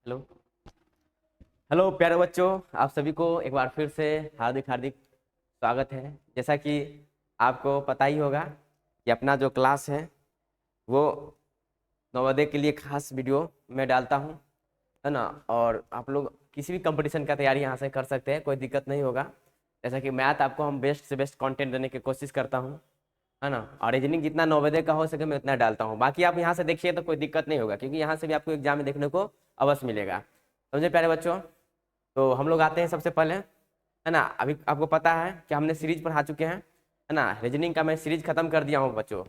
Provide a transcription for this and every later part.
Hello. Hello प्यारे बच्चों, आप सभी को एक बार फिर से हार्दिक हार्दिक स्वागत है। जैसा कि आपको पता ही होगा कि अपना जो क्लास है वो नवोदय के लिए खास वीडियो मैं डालता हूं, है ना। और आप लोग किसी भी कंपटीशन का तैयारी यहाँ से कर सकते हैं, कोई दिक्कत नहीं होगा। जैसा कि मैथ आपको हम बेस्ट से बेस्ट कंटेंट देने की कोशिश करता हूँ, है ना। और रीजनिंग जितना नवोदय का हो सके मैं उतना डालता हूँ। बाकी आप यहाँ से देखिए तो कोई दिक्कत नहीं होगा, क्योंकि यहाँ से भी आपको एग्जाम में देखने को अवश्य मिलेगा। समझे प्यारे बच्चों। तो हम लोग आते हैं सबसे पहले, है ना। अभी आपको पता है कि हमने सीरीज पढ़ा चुके हैं, है ना। रीजनिंग का मैं सीरीज खत्म कर दिया हूँ बच्चों।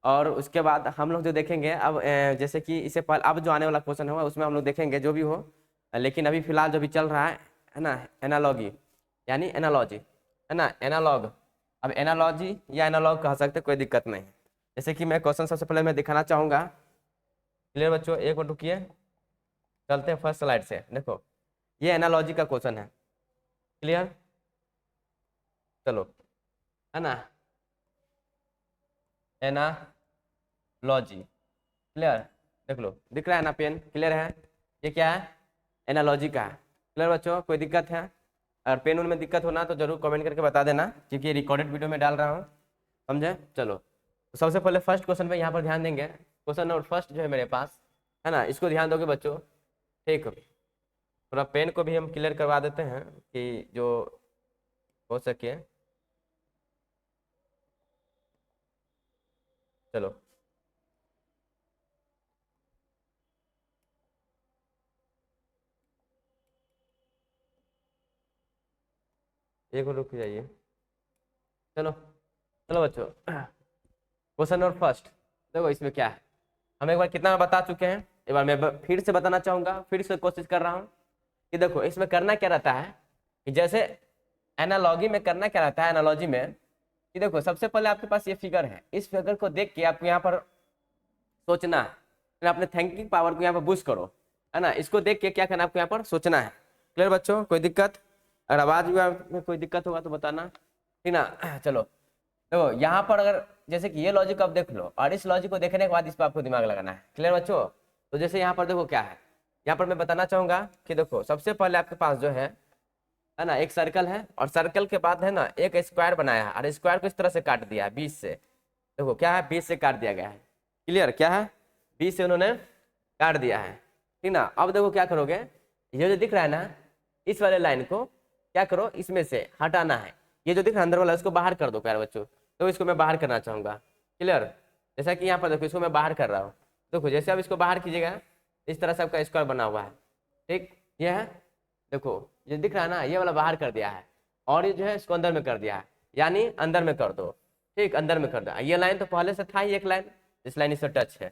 और उसके बाद हम लोग जो देखेंगे अब जैसे कि इससे पहले अब जो आने वाला क्वेश्चन होगा उसमें हम लोग देखेंगे जो भी हो। लेकिन अभी फिलहाल जो भी चल रहा है ना, एनालॉगी यानी एनालॉजी, है ना, एनालॉग। अब एनालॉजी या एनालॉग कह सकते, कोई दिक्कत नहीं। जैसे कि मैं क्वेश्चन सबसे पहले मैं दिखाना चाहूँगा। क्लियर बच्चों, एक मिनट रुकिए, चलते हैं फर्स्ट स्लाइड से। देखो ये एनालॉजी का क्वेश्चन है। क्लियर, चलो, है ना, एनालॉजी। क्लियर, देख लो, दिख रहा है ना पेन, क्लियर है। ये क्या है, एनालॉजी का है। क्लियर बच्चों, कोई दिक्कत है? अगर पेन उन में दिक्कत होना तो जरूर कमेंट करके बता देना, क्योंकि ये रिकॉर्डेड वीडियो में डाल रहा हूँ, समझे। चलो, तो सबसे पहले फर्स्ट क्वेश्चन पे यहाँ पर ध्यान देंगे। क्वेश्चन नंबर फर्स्ट जो है मेरे पास, है ना, इसको ध्यान दोगे बच्चों। ठीक, थोड़ा पेन को भी हम क्लियर करवा देते हैं कि जो हो सके। चलो, एक मिनट रुक जाइए। चलो चलो बच्चों, क्वेश्चन नंबर फर्स्ट। देखो इसमें क्या है, हम एक बार कितना बता चुके हैं, एक बार मैं फिर से बताना चाहूंगा, फिर से कोशिश कर रहा हूँ कि देखो इसमें करना क्या रहता है कि जैसे एनालॉजी में करना क्या रहता है, एनालॉजी में कि देखो सबसे पहले आपके पास ये फिगर है, इस फिगर को देख के आपको यहाँ पर सोचना है, फिर अपने थिंकिंग पावर को यहाँ पर बूस्ट करो, है ना। इसको देख के क्या करना है आपको यहाँ पर सोचना है। क्लियर बच्चों, कोई दिक्कत? अगर आवाज में कोई दिक्कत होगा तो बताना, ठीक ना। चलो, तो यहाँ पर अगर जैसे कि ये लॉजिक आप देख लो और इस लॉजिक को देखने के बाद इस पर आपको दिमाग लगाना है। क्लियर बच्चों, तो जैसे यहाँ पर देखो क्या है, यहाँ पर मैं बताना चाहूंगा कि देखो सबसे पहले आपके पास जो है ना, एक सर्कल है और सर्कल के बाद है ना एक स्क्वायर बनाया है और स्क्वायर को इस तरह से काट दिया है 20 से। देखो क्या है, 20 से काट दिया गया है। क्लियर, क्या है, 20 से उन्होंने काट दिया है, ठीक ना। अब देखो क्या करोगे, ये जो दिख रहा है ना, इस वाले लाइन को क्या करो, इसमें से हटाना है। ये जो दिख रहा है अंदर वाला, इसको बाहर कर दो प्यारे बच्चों। तो इसको मैं बाहर करना चाहूंगा। क्लियर, जैसा कि यहाँ पर देखो इसको मैं बाहर कर रहा हूँ। देखो जैसे आप इसको बाहर कीजिएगा, इस तरह से आपका स्क्वायर बना हुआ है। ठीक, ये है, देखो ये दिख रहा है ना, ये वाला बाहर कर दिया है और ये जो है इसको अंदर में कर दिया है, यानी अंदर में कर दो। ठीक, अंदर में कर दो। ये लाइन तो पहले से था ही एक लाइन, इस लाइन इससे टच है।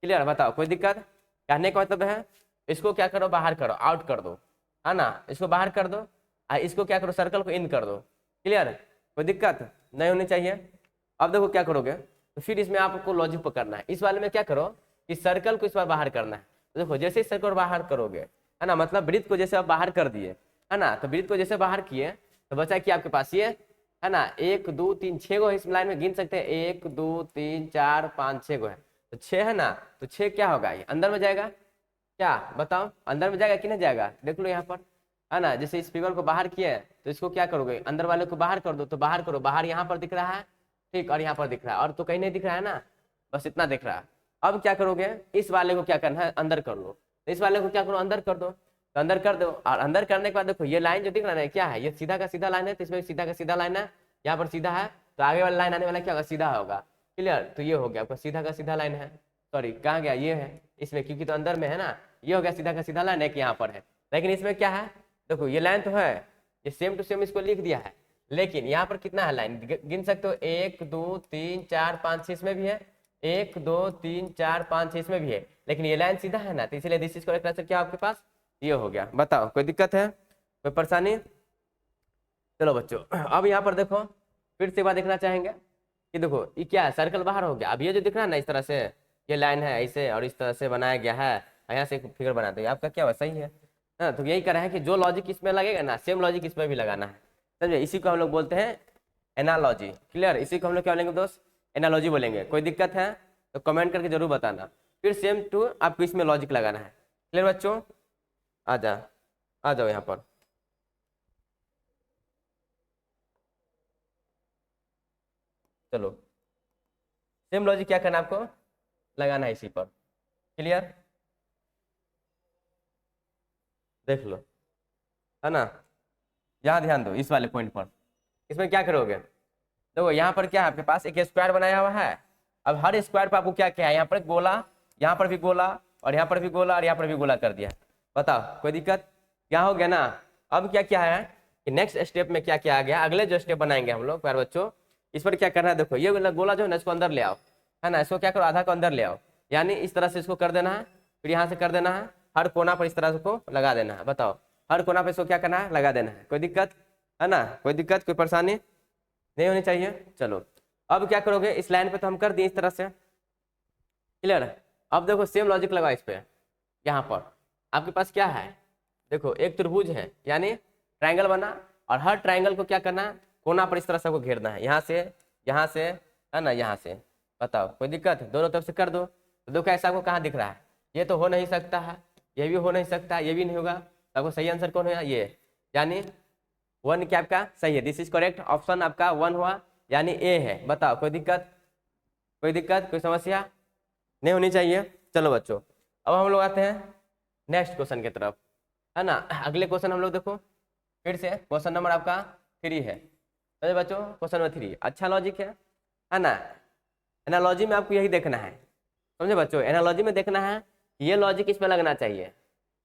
क्लियर, बताओ कोई दिक्कत? कहने का मतलब है इसको क्या करो, बाहर करो, आउट कर दो, है ना। इसको बाहर कर दो, इसको क्या करो, सर्कल को इन कर दो। क्लियर, कोई दिक्कत नहीं होनी चाहिए। अब देखो क्या करोगे, तो फिर इसमें आपको लॉजिक पकड़ना है। इस वाले में क्या करो कि सर्कल को इस बार बाहर करना है। तो देखो जैसे इस सर्कल बाहर करोगे, है ना, मतलब वृत्त को जैसे आप बाहर कर दिए, है ना, तो वृत्त को जैसे बाहर किए तो बचा कि आपके पास ये, है ना, 1 2 3 6 गो इस लाइन में गिन सकते हैं, 1 2 3 4 5 6 गो है, तो 6 है ना, तो 6 क्या होगा, ये अंदर में जाएगा। क्या बताओ, अंदर में जाएगा कि नहीं जाएगा? देख लो यहाँ पर, है ना, जैसे इस फिगर को बाहर किया है तो इसको क्या करोगे, अंदर वाले को बाहर कर दो, तो बाहर करो, बाहर यहाँ पर दिख रहा है, ठीक, और यहाँ पर दिख रहा है, और तो कहीं नहीं दिख रहा है ना, बस इतना दिख रहा है। अब क्या करोगे, इस वाले को क्या करना है, अंदर कर लो। तो इस वाले को क्या करो, अंदर कर दो, तो अंदर कर दो। और अंदर करने के बाद देखो ये लाइन जो दिख रहा है क्या है, ये सीधा का सीधा लाइन है, तो इसमें सीधा का सीधा लाइन है, यहाँ पर सीधा है, तो आगे वाला लाइन आने वाला क्या होगा, सीधा होगा। क्लियर, तो ये हो गया आपका सीधा का सीधा लाइन है। सॉरी कहाँ गया, ये है इसमें, क्योंकि तो अंदर में है ना, ये हो गया सीधा का सीधा लाइन, एक यहाँ पर है। लेकिन इसमें क्या है, देखो ये लाइन तो है, ये सेम टू सेम इसको लिख दिया है, लेकिन यहाँ पर कितना है लाइन, गिन सकते हो, 1 2 3 4 5 6 इसमें भी है, 1 2 3 4 5 6 इसमें भी है, लेकिन ये लाइन सीधा है ना, तो इसलिए दिस इज करेक्ट आंसर क्या आपके पास, ये हो गया। बताओ कोई दिक्कत है, कोई परेशानी? चलो बच्चों, अब यहाँ पर देखो फिर से एक बार देखना चाहेंगे कि देखो ये क्या है, सर्कल बाहर हो गया। अब ये जो दिख रहा है ना, इस तरह से ये लाइन है ऐसे और इस तरह से बनाया गया है, यहाँ से एक फिगर बना दो, आपका क्या हुआ, सही है ना। तो यही करा है कि जो लॉजिक इसमें लगेगा ना, सेम लॉजिक इसमें भी लगाना है, समझे। इसी को हम लोग बोलते हैं एनालॉजी। क्लियर, इसी को हम लोग क्या बोलेंगे दोस्त, एनालॉजी बोलेंगे। कोई दिक्कत है तो कमेंट करके जरूर बताना। फिर सेम टू आपको इसमें लॉजिक लगाना है। क्लियर बच्चों, आ जा, आ जाओ यहाँ पर। चलो सेम लॉजिक क्या करना है आपको, लगाना है इसी पर। क्लियर, देख लो, है ना। यहाँ ध्यान दो इस वाले पॉइंट पर। इसमें क्या करोगे, देखो यहाँ पर क्या है आपके पास एक स्क्वायर बनाया हुआ है। अब हर स्क्वायर पर आपको क्या क्या है, यहाँ पर गोला, यहाँ पर भी गोला, और यहाँ पर भी गोला, और यहाँ पर भी गोला कर दिया। बताओ कोई दिक्कत, क्या हो गया ना। अब क्या क्या है कि नेक्स्ट स्टेप में क्या क्या आ गया, अगले जो स्टेप बनाएंगे हम लोग प्यारे बच्चों, इस पर क्या करना है, देखो ये गोला जो है ना इसको अंदर ले आओ, है ना। इसको क्या करो, आधा को अंदर ले आओ, यानी इस तरह से इसको कर देना है, फिर यहाँ से कर देना है, हर कोना पर इस तरह से को लगा देना है। बताओ हर कोना पर इसको क्या करना है, लगा देना है। कोई दिक्कत है ना, कोई दिक्कत कोई परेशानी नहीं होनी चाहिए। चलो अब क्या करोगे, इस लाइन पे तो हम कर दिए इस तरह से। क्लियर है। अब देखो सेम लॉजिक लगा इस पे। यहाँ पर आपके पास क्या है, देखो एक त्रिभुज है, यानी ट्रायंगल बना, और हर ट्रायंगल को क्या करना है, कोना पर इस तरह से को घेरना है, यहाँ से, यहाँ से, है ना, यहाँ से। बताओ कोई दिक्कत, दोनों तरफ से कर दो। तो देखो ऐसा आपको कहाँ दिख रहा है, ये तो हो नहीं सकता है, ये भी हो नहीं सकता, ये भी नहीं होगा। तो आपको सही आंसर कौन होगा, ये, यानी 1 क्या आपका सही है। दिस इज करेक्ट, ऑप्शन आपका 1 हुआ, यानी ए है। बताओ कोई दिक्कत, कोई दिक्कत कोई समस्या नहीं होनी चाहिए। चलो बच्चों अब हम लोग आते हैं नेक्स्ट क्वेश्चन की तरफ, है ना। अगले क्वेश्चन हम लोग देखो फिर से क्वेश्चन नंबर आपका 3 है। तो बच्चों क्वेश्चन नंबर 3 अच्छा लॉजिक है ना। एनालॉजी में आपको यही देखना है, समझे बच्चों। एनालॉजी में देखना है ये लॉजिक इसमें लगना चाहिए,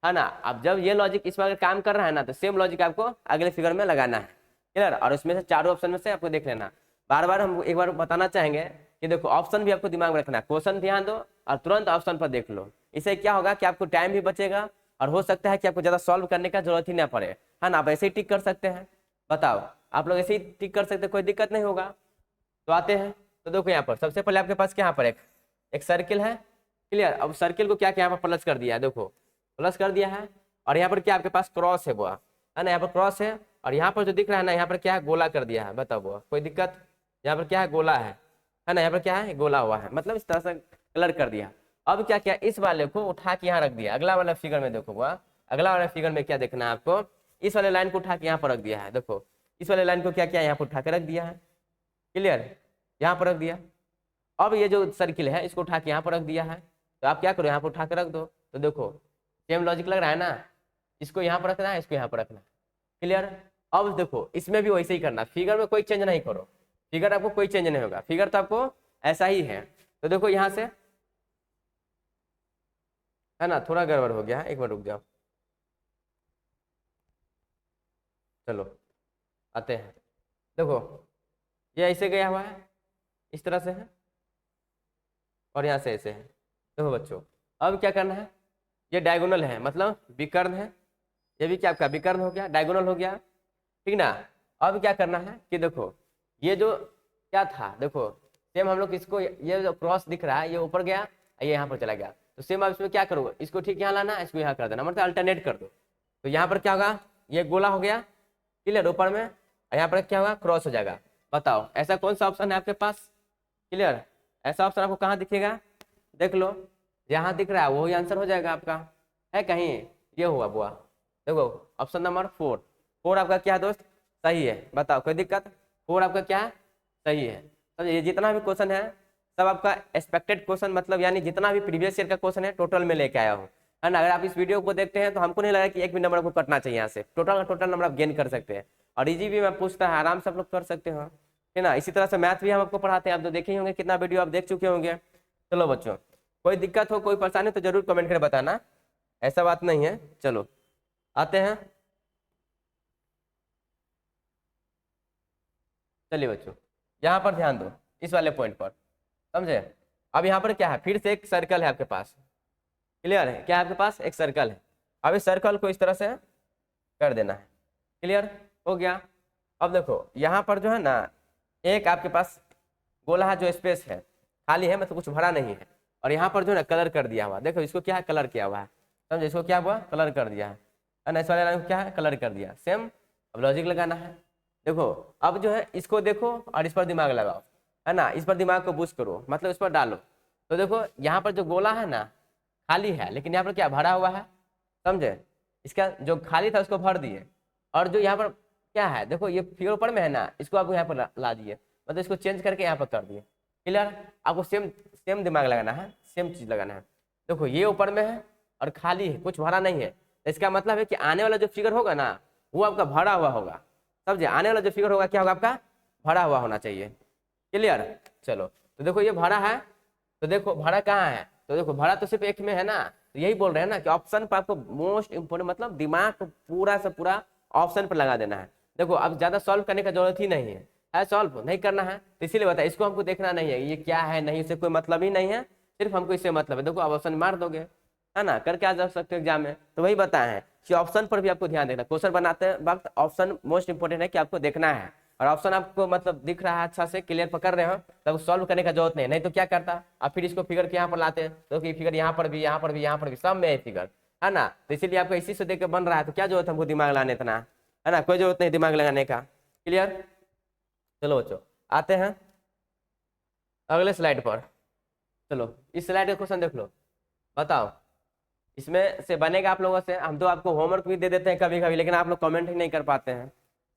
है ना। अब जब ये लॉजिक इस पर काम कर रहा है ना, तो सेम लॉजिक आपको अगले फिगर में लगाना है। क्लियर, और उसमें से चारों ऑप्शन में से आपको देख लेना। बार बार हम एक बार बताना चाहेंगे कि देखो ऑप्शन भी आपको दिमाग में रखना है, क्वेश्चन ध्यान दो और तुरंत ऑप्शन पर देख लो। इससे क्या होगा कि आपको टाइम भी बचेगा, और हो सकता है कि आपको ज्यादा सॉल्व करने का जरूरत ही ना पड़े, है ना। आप ऐसे ही टिक कर सकते हैं। बताओ आप लोग ऐसे ही टिक कर सकते हैं, कोई दिक्कत नहीं होगा। तो आते हैं, तो देखो यहाँ पर सबसे पहले आपके पास क्या यहाँ पर एक सर्किल है। क्लियर, अब सर्किल को क्या क्या यहाँ पर प्लस कर दिया है, देखो प्लस कर दिया है, और यहाँ पर क्या आपके पास क्रॉस है बुआ, है ना। यहाँ पर क्रॉस है, और यहाँ पर जो दिख रहा है ना, यहाँ पर क्या है, गोला कर दिया है। बताओ बुआ कोई दिक्कत, यहाँ पर क्या है, गोला है ना। यहाँ पर क्या है, गोला हुआ है, मतलब इस तरह से कलर कर दिया। अब क्या क्या इस वाले को उठा के यहाँ रख दिया। अगला वाला फिगर में देखो बुआ, अगला वाला फिगर में क्या देखना है आपको, इस वाले लाइन को उठा के यहाँ पर रख दिया है। देखो इस वाले लाइन को क्या क्या यहाँ पर उठा के रख दिया है। क्लियर, यहाँ पर रख दिया। अब ये जो सर्किल है इसको उठा के यहाँ पर रख दिया है। तो आप क्या करो, यहाँ पर उठा के रख दो। तो देखो सेम लॉजिक लग रहा है ना, इसको यहाँ पर रखना है, इसको यहाँ पर रखना है। क्लियर, अब देखो इसमें भी वैसे ही करना, फिगर में कोई चेंज नहीं करो, फिगर आपको कोई चेंज नहीं होगा, फिगर तो आपको ऐसा ही है। तो देखो यहाँ से, है ना, थोड़ा गड़बड़ हो गया है, एक बार रुक जाओ। चलो आते हैं, देखो ये ऐसे गया हुआ है, इस तरह से है, और यहाँ से ऐसे है। देखो बच्चों अब क्या करना है, ये डायगोनल है, मतलब विकर्ण है। ये भी क्या आपका विकर्ण हो गया, डायगोनल हो गया, ठीक ना। अब क्या करना है कि देखो ये जो क्या था, देखो सेम हम लोग इसको, ये जो क्रॉस दिख रहा है ये ऊपर गया, ये यहाँ पर चला गया। तो सेम आप इसमें क्या करोगे, इसको ठीक यहाँ लाना, इसको यहाँ कर देना, मतलब अल्टरनेट कर दो। तो यहाँ पर क्या होगा, ये गोला हो गया, क्लियर, ऊपर में, यहाँ पर क्या होगा, क्रॉस हो जाएगा। बताओ ऐसा कौन सा ऑप्शन है आपके पास। क्लियर, ऐसा ऑप्शन आपको कहाँ दिखेगा, देख लो, जहाँ दिख रहा है वही आंसर हो जाएगा आपका, है कहीं ये हुआ बुआ। देखो ऑप्शन नंबर 4 आपका क्या है दोस्त, सही है। बताओ कोई दिक्कत, 4 आपका क्या है, सही है। तो ये जितना भी क्वेश्चन है सब आपका एक्सपेक्टेड क्वेश्चन, मतलब यानी जितना भी प्रीवियस ईयर का क्वेश्चन है टोटल में लेके आया हूँ, है ना। अगर आप इस वीडियो को देखते हैं तो हमको नहीं लगा कि एक भी नंबर आपको कटना चाहिए, यहाँ से टोटल का टोटल नंबर आप गेन कर सकते हैं। और इजी भी मैं पूछता है, आराम से आप लोग कर सकते हो, है ना। इसी तरह से मैथ भी हम आपको पढ़ाते हैं, आप तो देखे ही होंगे, कितना वीडियो आप देख चुके होंगे। चलो बच्चों कोई दिक्कत हो कोई परेशानी तो जरूर कमेंट कर बताना, ऐसा बात नहीं है। चलो आते हैं, चलिए बच्चों यहाँ पर ध्यान दो इस वाले पॉइंट पर, समझे। अब यहाँ पर क्या है, फिर से एक सर्कल है आपके पास। क्लियर है, क्या है आपके पास, एक सर्कल है। अब इस सर्कल को इस तरह से कर देना है। क्लियर हो गया। अब देखो यहाँ पर जो है ना, एक आपके पास गोला है, जो स्पेस है खाली है, मतलब कुछ भरा नहीं है, और यहाँ पर जो है ना कलर कर दिया हुआ। देखो इसको क्या है, कलर किया हुआ है, समझे। इसको क्या हुआ, कलर कर दिया है ना। इस वाले लाइन को क्या है, कलर कर दिया। सेम अब लॉजिक लगाना है। देखो अब जो है इसको देखो और इस पर दिमाग लगाओ, है ना। इस पर दिमाग को बूस्ट करो, मतलब इस पर डालो। तो देखो यहाँ पर जो गोला है ना खाली है, लेकिन यहाँ पर क्या भरा हुआ है, समझे। इसका जो खाली था उसको भर दिए, और जो यहाँ पर क्या है देखो ये फिगर ऊपर में है ना, इसको आप यहाँ पर ला दिए, मतलब इसको चेंज करके यहाँ पर कर दिए। क्लियर? आपको सेम सेम दिमाग लगाना है, सेम चीज लगाना है। देखो ये ऊपर में है और खाली है, कुछ भरा नहीं है, तो इसका मतलब है कि आने वाला जो फिगर होगा ना वो आपका भरा हुआ होगा। समझे? आने वाला जो फिगर होगा क्या होगा आपका, भरा हुआ होना चाहिए। क्लियर? चलो तो देखो ये भरा है, तो देखो भरा कहाँ है, तो देखो भरा तो सिर्फ एक में है ना, तो यही बोल रहे हैं ना कि ऑप्शन पर आपको मोस्ट इंपोर्टेंट मतलब दिमाग को पूरा से पूरा ऑप्शन पर लगा देना है। देखो अब ज्यादा सॉल्व करने का जरूरत ही नहीं है सॉल्व नहीं करना है, तो इसीलिए बताया इसको हमको देखना नहीं है ये क्या है नहीं, इससे कोई मतलब ही नहीं है, सिर्फ हमको इससे मतलब है। देखो अब ऑप्शन मार दोगे है ना, करके आ जा सकते हो एग्जाम में, तो वही बताए हैं कि ऑप्शन पर भी आपको ध्यान देना। क्वेश्चन बनाते वक्त ऑप्शन मोस्ट इंपोर्टेंट है कि आपको देखना है, और ऑप्शन आपको मतलब दिख रहा है अच्छा से क्लियर पकड़ रहे हो तब सॉल्व करने का जरूरत नहीं तो क्या करता आप फिर इसको फिगर के यहाँ पर लाते तो कि फिगर यहाँ पर भी यहाँ पर भी यहाँ पर भी सब में है फिगर, है ना, तो इसीलिए आपको इसी से देख के बन रहा है, तो क्या जरूरत है हमको दिमाग लाने इतना, है ना, कोई जरूरत नहीं दिमाग लगाने का। क्लियर? चलो बच्चों आते हैं अगले स्लाइड पर। चलो इस स्लाइड का क्वेश्चन देख लो, बताओ इसमें से बनेगा आप लोगों से, हम तो आपको होमवर्क भी दे देते हैं कभी कभी, लेकिन आप लोग कमेंट ही नहीं कर पाते हैं,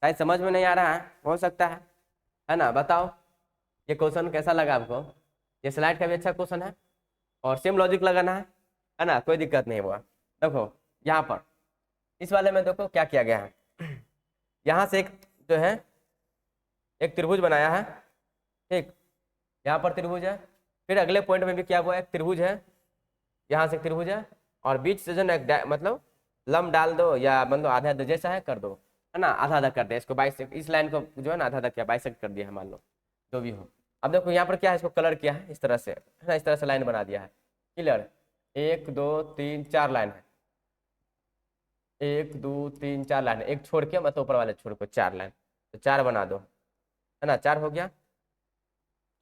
शायद समझ में नहीं आ रहा है, हो सकता है ना। बताओ ये क्वेश्चन कैसा लगा आपको, ये स्लाइड का भी अच्छा क्वेश्चन है और सेम लॉजिक लगाना है ना, कोई दिक्कत नहीं हुआ। देखो यहाँ पर इस वाले में देखो क्या किया गया है, यहाँ से एक जो है एक त्रिभुज बनाया है, ठीक, यहाँ पर त्रिभुज है, फिर अगले पॉइंट में भी क्या हुआ, एक त्रिभुज है, यहाँ से एक त्रिभुज है, और बीच से जो है मतलब लंब डाल दो या मतलब आधा आधा जैसा है कर दो, है ना, आधा आधा कर दे इसको, बाइसेक्ट इस लाइन को जो है ना आधा आधा किया, बाइसेक्ट कर दिया है मान लो जो भी हो। अब देखो यहाँ पर क्या है, इसको कलर किया है इस तरह से, है ना, इस तरह से लाइन बना दिया है। क्लियर? 1 2 3 4 लाइन है, 1 2 3 4 लाइन है, एक छोड़ के मतलब ऊपर वाले छोड़ को 4 लाइन, तो 4 बना दो, है ना, 4 हो गया,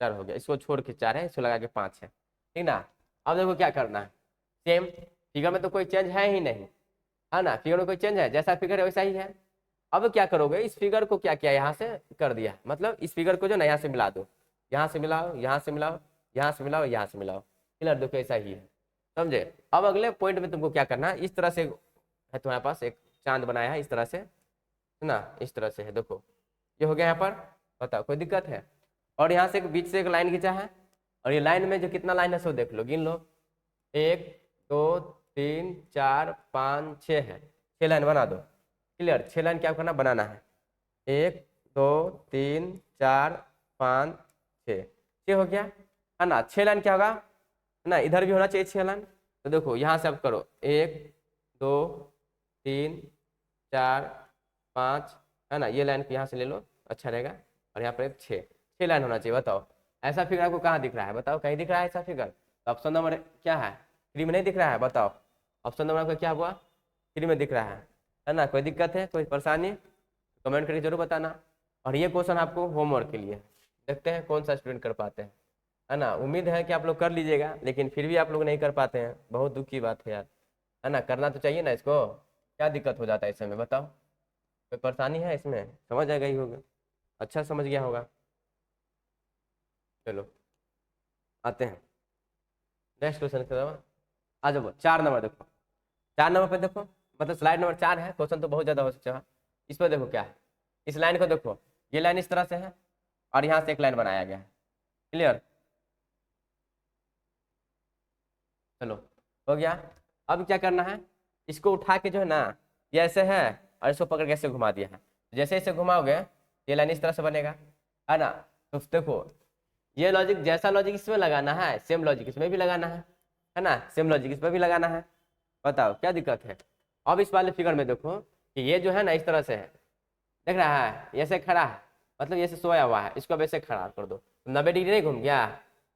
4 हो गया, इसको छोड़ के 4 है, इसको लगा के 5 है, ठीक ना। अब देखो क्या करना है, सेम फिगर में तो कोई चेंज है ही नहीं, है ना, फिगर में कोई चेंज है, जैसा फिगर है वैसा ही है। अब क्या करोगे, इस फिगर को क्या किया यहाँ से कर दिया, मतलब इस फिगर को जो ना यहाँ से मिला दो, यहाँ से मिलाओ, यहाँ से मिलाओ, यहाँ से मिलाओ, यहाँ से मिलाओ, क्लियर? देखो ऐसा ही है, समझे? अब अगले पॉइंट में तुमको क्या करना है, इस तरह से है तुम्हारे पास एक चांद बनाया है इस तरह से, है ना, इस तरह से है, देखो ये हो गया यहाँ पर, बताओ कोई दिक्कत है? और यहाँ से बीच से एक लाइन खींचा है, और ये लाइन में जो कितना लाइन है सो देख लो, गिन लो, 1 2 3 4 5 6 है, 6 लाइन बना दो। क्लियर? 6 लाइन क्या करना, बनाना है, 1 2 3 4 5 6, 6 हो गया, है ना। 6 लाइन क्या होगा, है ना, इधर भी होना चाहिए 6 लाइन, तो देखो यहाँ से आप करो 1 2 3 4 5, है ना, ये लाइन यहाँ से ले लो अच्छा रहेगा, और यहाँ पर एक 6 लाइन होना चाहिए। बताओ ऐसा फिगर आपको कहाँ दिख रहा है, बताओ कहीं दिख रहा है ऐसा फिगर? तो ऑप्शन नंबर क्या है, 3 में नहीं दिख रहा है, बताओ ऑप्शन नंबर आपका क्या हुआ, 3 में दिख रहा है ना। कोई दिक्कत है, कोई परेशानी, कमेंट करके जरूर बताना। और ये क्वेश्चन आपको होमवर्क के लिए, देखते हैं कौन सा स्टूडेंट कर पाते हैं, है ना। उम्मीद है कि आप लोग कर लीजिएगा, लेकिन फिर भी आप लोग नहीं कर पाते हैं, बहुत दुख की बात है यार, है ना, करना तो चाहिए ना इसको, क्या दिक्कत हो जाता है इसमें बताओ, कोई परेशानी है इसमें? समझ आ गई होगा, अच्छा समझ गया होगा। चलो आते हैं नेक्स्ट क्वेश्चन की तरफ, आ जाओ 4 नंबर देखो, 4 नंबर पे देखो, मतलब स्लाइड नंबर 4 है, क्वेश्चन तो बहुत ज़्यादा हो सकता है। इस पर देखो क्या है, इस लाइन को देखो, ये लाइन इस तरह से है और यहाँ से एक लाइन बनाया गया है। क्लियर? चलो हो गया। अब क्या करना है, इसको उठा के जो है ना ये ऐसे है और इसको पकड़ के ऐसे घुमा दिया है, जैसे इसे घुमाओगे ये लाइन इस तरह से बनेगा, है ना। तो देखो ये लॉजिक, जैसा लॉजिक इसमें लगाना है सेम लॉजिक इसमें भी लगाना है ना, सेम लॉजिक इस पर भी लगाना है। बताओ क्या दिक्कत है? अब इस वाले फिगर में देखो कि ये जो है ना इस तरह से है, देख रहा है, ऐसे खड़ा है, मतलब ऐसे सोया हुआ है, इसको अब ऐसे खड़ा कर दो, तो 90 डिग्री नहीं घूम गया?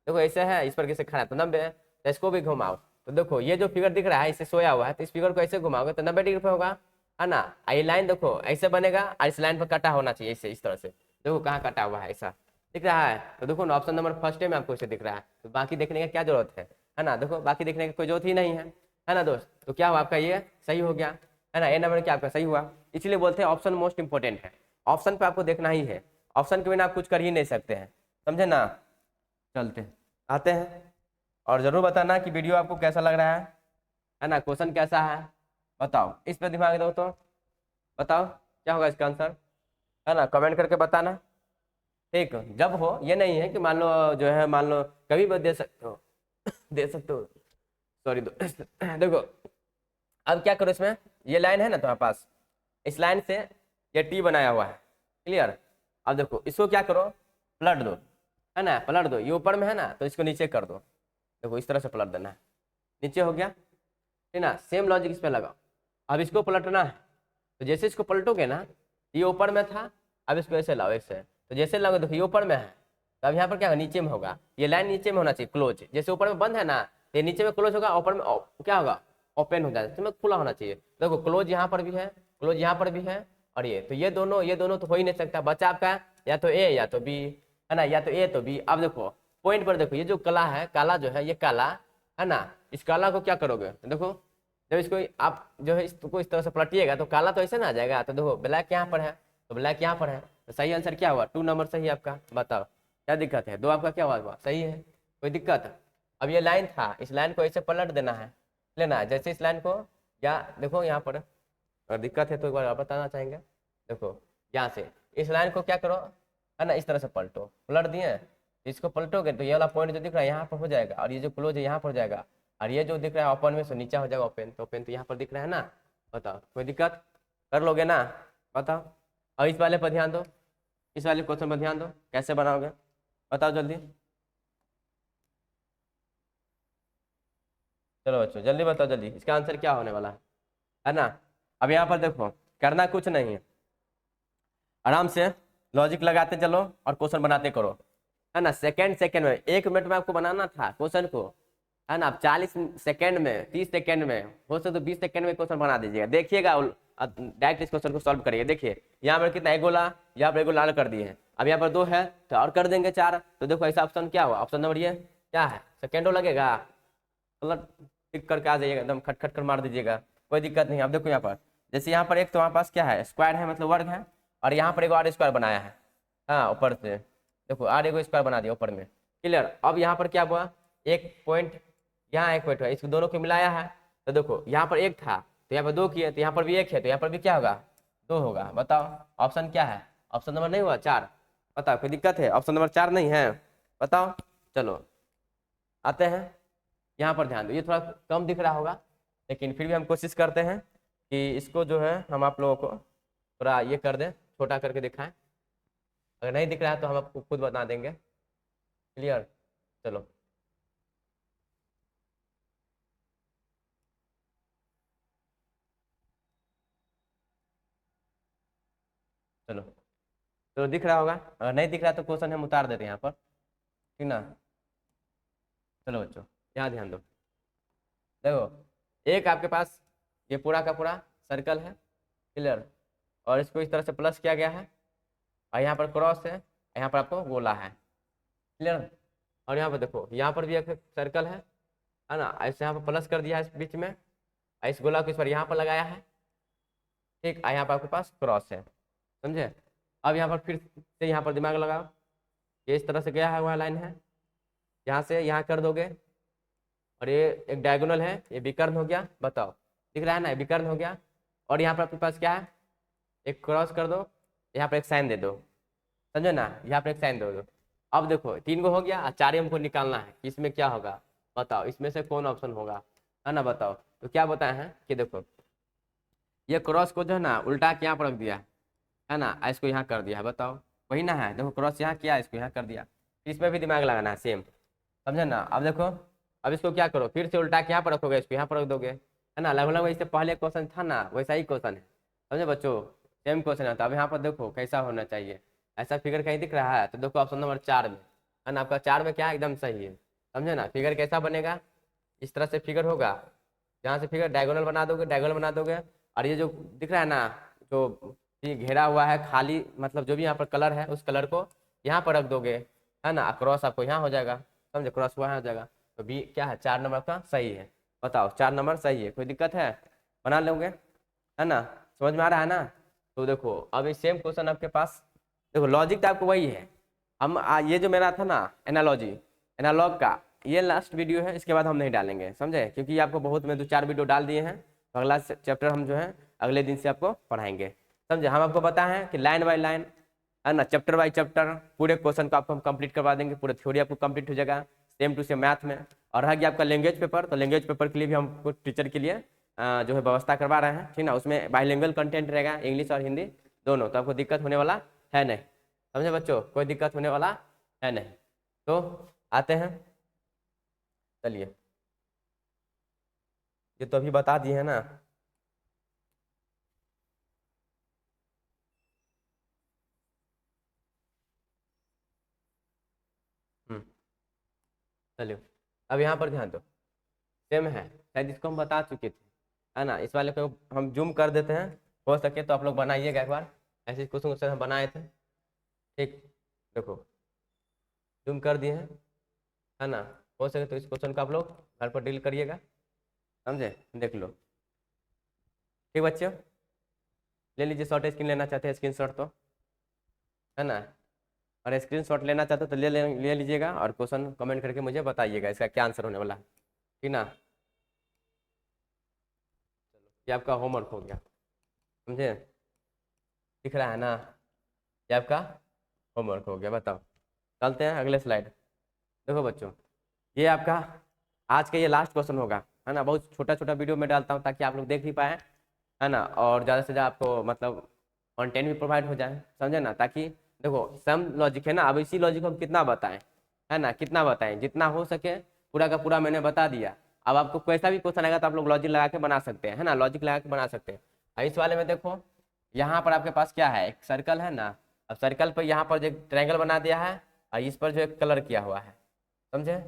देखो ऐसे है, इस पर कैसे खड़ा है तो 90, तो इसको भी घुमाओ, तो देखो ये जो फिगर दिख रहा है इससे सोया हुआ है, तो इस फिगर को ऐसे घुमाओगे तो 90 डिग्री पे होगा, है ना। ये लाइन देखो ऐसे बनेगा और इस लाइन पर कटा होना चाहिए इससे, इस तरह से देखो कहाँ कटा हुआ है, ऐसा दिख रहा है। तो देखो ना ऑप्शन नंबर फर्स्ट में आपको इसे दिख रहा है, तो बाकी देखने का क्या जरूरत है ना, देखो बाकी देखने की कोई जरूरत ही नहीं है ना दोस्त। तो क्या हुआ आपका, ये सही हो गया, है ना, ए नंबर क्या आपका सही हुआ। इसलिए बोलते हैं ऑप्शन मोस्ट इंपोर्टेंट है, ऑप्शन पे आपको देखना ही है, ऑप्शन के बिना आप कुछ कर ही नहीं सकते हैं, समझे ना। चलते हैं आते हैं, और ज़रूर बताना कि वीडियो आपको कैसा लग रहा है ना, क्वेश्चन कैसा है बताओ, इस पर दिमाग दो तो बताओ क्या होगा इसका आंसर, है ना, कमेंट करके बताना। ठीक, जब हो, ये नहीं है कि मान लो जो है, मान लो कभी भी दे सकते हो दे सकते हो, सॉरी देखो अब क्या करो, इसमें ये लाइन है ना तुम्हारे पास, इस लाइन से ये टी बनाया हुआ है, क्लियर। अब देखो इसको क्या करो, पलट दो, है ना, पलट दो, ये ऊपर में है ना तो इसको नीचे कर दो, देखो इस तरह से पलट देना है, नीचे हो गया, ठीक ना। सेम लॉजिक इस पे लगाओ, अब इसको पलटना है, तो जैसे इसको पलटोगे ना, ये ऊपर में था, अब इसको ऐसे लाओ, ऐसे, तो जैसे लगो देखो ये ऊपर में है, तो अब यहाँ पर क्या होगा, नीचे में होगा, ये लाइन नीचे में होना चाहिए क्लोज, जैसे ऊपर में बंद है ना, ये नीचे में क्लोज होगा, ऊपर में क्या होगा, ओपन हो जाएगा, इसमें खुला होना चाहिए। देखो क्लोज यहाँ पर भी है, क्लोज यहाँ पर भी है, और ये तो ये दोनों तो हो ही नहीं सकता, बचा आपका या तो ए या तो बी, है ना, या तो ए तो बी। अब देखो पॉइंट पर देखो, ये जो कला है, काला जो है, ये काला है ना, इस काला को क्या करोगे, देखो जब इसको आप जो है इसको इस तरह से पलटिएगा तो काला तो ऐसे ना आ जाएगा, तो देखो ब्लैक यहाँ पर है, तो ब्लैक यहाँ पर है, तो सही आंसर क्या हुआ, 2 नंबर सही है आपका। बताओ क्या दिक्कत है, 2 आपका क्या हुआ, सही है, कोई दिक्कत है। अब ये लाइन था, इस लाइन को ऐसे पलट देना है, लेना है, जैसे इस लाइन को, या देखो यहाँ पर अगर दिक्कत है तो एक बार बताना चाहेंगे, देखो यहाँ से इस लाइन को क्या करो, है ना, इस तरह से पलटो, पलट दिए, इसको पलटोगे तो ये वाला पॉइंट जो दिख रहा है यहाँ पर हो जाएगा, और ये जो क्लोज है यहाँ पर हो जाएगा, और ये जो दिख रहा है ओपन में, सो नीचे हो जाएगा ओपन, तो ओपन तो यहाँ पर दिख रहा है ना। बताओ कोई दिक्कत, कर लोगे ना, बताओ। और इस वाले पर ध्यान दो, इस वाले क्वेश्चन पर ध्यान दो, कैसे बनाओगे बताओ जल्दी, चलो बच्चों जल्दी बताओ, जल्दी इसका आंसर क्या होने वाला है ना। अब यहाँ पर देखो करना कुछ नहीं है, आराम से लॉजिक लगाते चलो और क्वेश्चन बनाते करो, है ना। सेकंड में 1 मिनट में आपको बनाना था क्वेश्चन को, है ना, आप 40 सेकंड में, 30 सेकंड में, हो सके तो 20 सेकंड में क्वेश्चन बना दीजिएगा, देखिएगा डायरेक्ट इस क्वेश्चन को सॉल्व करिए। देखिए यहाँ पर कितना, एक गोला, यहाँ पर एक गोला कर दिए हैं, अब यहाँ पर 2 है तो और कर देंगे 4, तो देखो ऐसा ऑप्शन क्या हुआ, ऑप्शन नंबर ये क्या है, सेकेंडो लगेगा, मतलब टिक करके आ जाइएगा, एकदम खट खट कर मार दीजिएगा, कोई दिक्कत नहीं। अब देखो यहाँ पर, जैसे यहाँ पर एक तो हमारे पास क्या है, स्क्वायर है, मतलब वर्ग है, और यहाँ पर एक और स्क्वायर बनाया है, हाँ ऊपर से देखो और एक स्क्वायर बना दिया ऊपर में, क्लियर। अब यहाँ पर क्या हुआ, एक पॉइंट यहाँ, एक पॉइंट है, इसको दोनों को मिलाया है, तो देखो यहाँ पर 1 था तो यहाँ पर 2 किए, तो यहाँ पर भी 1 है तो यहाँ पर भी क्या होगा, 2 होगा। बताओ ऑप्शन क्या है, ऑप्शन नंबर नहीं हुआ 4, बताओ कोई दिक्कत है, ऑप्शन नंबर 4 नहीं है, बताओ। चलो आते हैं यहाँ पर, ध्यान दो, ये थोड़ा कम दिख रहा होगा, लेकिन फिर भी हम कोशिश करते हैं कि इसको जो है हम आप लोगों को थोड़ा ये कर दें, छोटा करके दिखाएं, अगर नहीं दिख रहा है तो हम आपको खुद बता देंगे, क्लियर। चलो चलो, तो दिख रहा होगा, अगर नहीं दिख रहा तो क्वेश्चन हम उतार देते हैं यहाँ पर, ठीक ना। चलो बच्चों यहाँ ध्यान दो, देखो एक आपके पास ये पूरा का पूरा सर्कल है, क्लियर, और इसको इस तरह से प्लस किया गया है, और यहाँ पर क्रॉस है, यहाँ पर आपको गोला है, क्लियर। और यहाँ पर देखो यहाँ पर भी एक सर्कल है ना, ऐसे यहाँ पर प्लस कर दिया है इस बीच में, इस गोला को इस पर यहाँ पर लगाया है, ठीक, यहाँ पर आपके पास क्रॉस है, समझे। अब यहाँ पर फिर से यहाँ पर दिमाग लगाओ, ये इस तरह से गया है, वह लाइन है, यहाँ से यहाँ कर दोगे, और ये एक डायगोनल है, ये विकर्ण हो गया, बताओ दिख रहा है ना, विकर्ण हो गया। और यहाँ पर आपके पास क्या है, एक क्रॉस कर दो, यहाँ पर एक साइन दे दो, समझे ना, यहाँ पर एक साइन दे दो। अब देखो 3 को हो गया, 4 हमको निकालना है कि इसमें क्या होगा, बताओ इसमें से कौन ऑप्शन होगा, है ना। बताओ तो क्या बताए हैं कि देखो ये क्रॉस को जो है ना उल्टा के यहाँ पर रख दिया है ना, इसको यहाँ कर दिया है, बताओ वही ना है, देखो क्रॉस यहाँ किया, इसको यहाँ कर दिया, इसमें भी दिमाग लगाना है सेम, समझे ना। अब देखो अब इसको क्या करो, फिर से उल्टा के यहाँ पर रखोगे, इसको यहाँ पर रख दोगे, है ना, लगभग इससे पहले क्वेश्चन था ना वैसा ही क्वेश्चन है, समझे बच्चों, सेम क्वेश्चन है। तो अब यहाँ पर देखो कैसा होना चाहिए, ऐसा फिगर कहीं दिख रहा है, तो देखो ऑप्शन नंबर 4 में, है ना, आपका 4 में क्या है, एकदम सही है, समझे ना। फिगर कैसा बनेगा, इस तरह से फिगर होगा, जहाँ से फिगर डायगोनल बना दोगे, डायगोनल बना दोगे, और ये जो दिख रहा है ना, जो ये घेरा हुआ है खाली, मतलब जो भी यहाँ पर कलर है उस कलर को यहाँ पर रख दोगे, है ना, क्रॉस आपको यहाँ हो जाएगा, समझे, क्रॉस हुआ हो जाएगा, तो बी क्या है, 4 नंबर का सही है। बताओ 4 नंबर सही है, कोई दिक्कत है, बना लोगे, है ना, समझ में आ रहा है ना। तो देखो अब ये सेम क्वेश्चन आपके पास, देखो लॉजिक तो आपको वही है, हम ये जो मेरा था ना एनालॉजी, एनालॉग का ये लास्ट वीडियो है, इसके बाद हम नहीं डालेंगे, समझे, क्योंकि आपको बहुत में 2-4 वीडियो डाल दिए हैं, तो अगला चैप्टर हम जो है अगले दिन से आपको पढ़ाएंगे, समझे। हम आपको बताएं कि लाइन बाय लाइन, है ना, चैप्टर बाय चैप्टर पूरे क्वेश्चन को आपको हम कंप्लीट करवा देंगे, पूरा थ्योरी आपको कंप्लीट हो जाएगा सेम टू सेम मैथ में। और रह गया आपका लैंग्वेज पेपर, तो लैंग्वेज पेपर के लिए भी हम टीचर के लिए जो है व्यवस्था करवा रहे हैं, ठीक ना। उसमें बाइलिंगुअल कंटेंट रहेगा, इंग्लिश और हिंदी दोनों, तो आपको दिक्कत होने वाला है नहीं, समझे बच्चों, कोई दिक्कत होने वाला है नहीं। तो आते हैं, चलिए, ये तो अभी बता दिए है ना। चलिए, अब यहाँ पर ध्यान दो, सेम है, शायद इसको हम बता चुके थे, है ना। इस वाले को हम जूम कर देते हैं, हो सके तो आप लोग बनाइएगा एक बार, ऐसे क्वेश्चन हम बनाए थे, ठीक। देखो जूम कर दिए हैं, है ना। हो सके तो इस क्वेश्चन को आप लोग घर पर डील करिएगा, समझे, देख लो, ठीक बच्चों। ले लीजिए, शॉर्ट स्क्रीन लेना चाहते हैं स्क्रीन शॉट, तो है ना, और स्क्रीन शॉट लेना चाहते हो तो ले लीजिएगा, और क्वेश्चन कमेंट करके मुझे बताइएगा इसका क्या आंसर होने वाला है, ठीक ना। ये आपका होमवर्क हो गया, समझे, दिख रहा है ना, ये आपका होमवर्क हो गया। बताओ, चलते हैं अगले स्लाइड। देखो बच्चों, ये आपका आज का ये लास्ट क्वेश्चन होगा, है ना। बहुत छोटा छोटा वीडियो में डालता हूँ ताकि आप लोग देख भी पाए, है ना, और ज़्यादा से ज़्यादा आपको मतलब कंटेंट भी प्रोवाइड हो जाए, समझे ना। ताकि देखो सम लॉजिक है ना, अब इसी लॉजिक को हम कितना बताएं, है ना, कितना बताएं, जितना हो सके पूरा का पूरा मैंने बता दिया। अब आपको कैसा भी क्वेश्चन आएगा तो आप लोग लॉजिक लगा के बना सकते हैं, है ना, लॉजिक लगा के बना सकते हैं। और इस वाले में देखो, यहाँ पर आपके पास क्या है, एक सर्कल है ना। अब सर्कल पर यहाँ पर जो एक ट्रायंगल बना दिया है, और इस पर जो एक कलर किया हुआ है, समझे।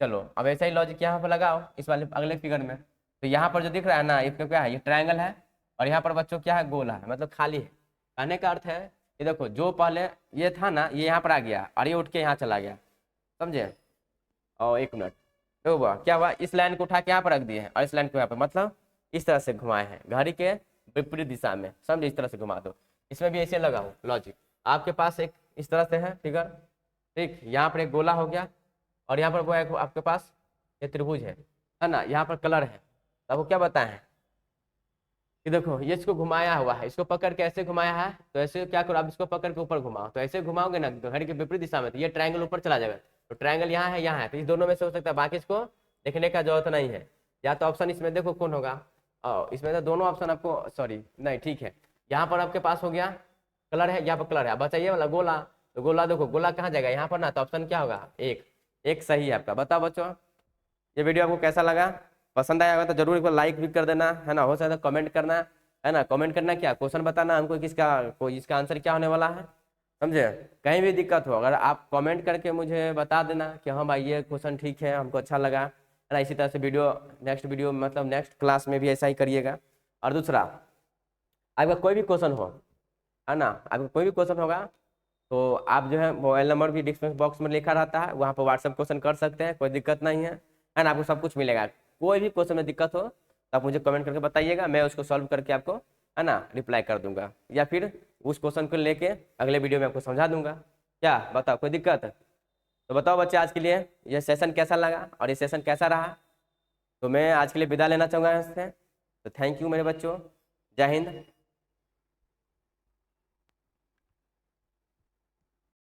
चलो अब ऐसा ही लॉजिक यहाँ पर लगाओ इस वाले अगले फिगर में। तो यहाँ पर जो दिख रहा है ना, इसका क्या है, ये ट्रायंगल है, और यहाँ पर बच्चों क्या है, गोला है, मतलब खाली है। कहने का अर्थ है कि देखो जो पहले ये था ना, ये यहाँ पर आ गया और ये उठ के यहाँ चला गया, समझे। और एक मिनट, तो हुआ क्या हुआ, इस लाइन को उठा के यहाँ पर रख दिए हैं, और इस लाइन को यहाँ पर मतलब इस तरह से घुमाए हैं घड़ी के विपरीत दिशा में, समझे, इस तरह से घुमा दो। इसमें भी ऐसे लगाओ लॉजिक, आपके पास एक इस तरह से है फिगर, ठीक, यहाँ पर एक गोला हो गया, और यहाँ पर वो है आपके पास ये त्रिभुज है ना, यहाँ पर कलर है। तो आपको क्या बताएं कि देखो ये इसको घुमाया हुआ है, इसको पकड़ के ऐसे घुमाया है, तो ऐसे क्या करो, आप इसको पकड़ के ऊपर घुमाओ, तो ऐसे घुमाओगे ना तो घड़ी के विपरीत दिशा में, तो ये ट्रायंगल ऊपर चला जाएगा। तो ट्रायंगल यहाँ है, यहाँ है, तो इस दोनों में से हो सकता है, बाकी इसको देखने का जरूरत नहीं है। या तो ऑप्शन इसमें देखो कौन होगा, इसमें तो दोनों ऑप्शन आपको, सॉरी नहीं, ठीक है, यहाँ पर आपके पास हो गया कलर है, यहाँ पर कलर है, बचा ये वाला गोला। तो गोला देखो, गोला कहाँ जाएगा, यहाँ पर ना, तो ऑप्शन क्या होगा, एक, एक सही है आपका। बताओ बच्चों, ये वीडियो आपको कैसा लगा, पसंद आया होगा तो जरूर एक बार लाइक भी कर देना, है ना, हो सकता है कमेंट करना, है ना, कमेंट करना, क्या क्वेश्चन बताना हमको, किसका कोई इसका आंसर क्या होने वाला है, समझे। कहीं भी दिक्कत हो अगर आप कमेंट करके मुझे बता देना कि हाँ भाई ये क्वेश्चन ठीक है, हमको अच्छा लगा, है ना। इसी तरह से नेक्स्ट वीडियो मतलब नेक्स्ट क्लास में भी ऐसा ही करिएगा। और दूसरा, आपका कोई भी क्वेश्चन हो, है ना, आपका कोई भी क्वेश्चन होगा तो आप जो है मोबाइल नंबर भी डिस्क्रिप्शन बॉक्स में लिखा रहता है, वहाँ पर व्हाट्सएप क्वेश्चन कर सकते हैं, कोई दिक्कत नहीं है ना, आपको सब कुछ मिलेगा। कोई भी क्वेश्चन में दिक्कत हो तो आप मुझे कमेंट करके बताइएगा, मैं उसको सॉल्व करके आपको, है ना, रिप्लाई कर दूंगा, या फिर उस क्वेश्चन को लेके अगले वीडियो में आपको समझा दूंगा। क्या बताओ, कोई दिक्कत है तो बताओ बच्चे, आज के लिए ये सेशन कैसा लगा और ये सेशन कैसा रहा। तो मैं आज के लिए विदा लेना चाहूँगा इससे, तो थैंक यू मेरे बच्चों, जय हिंद।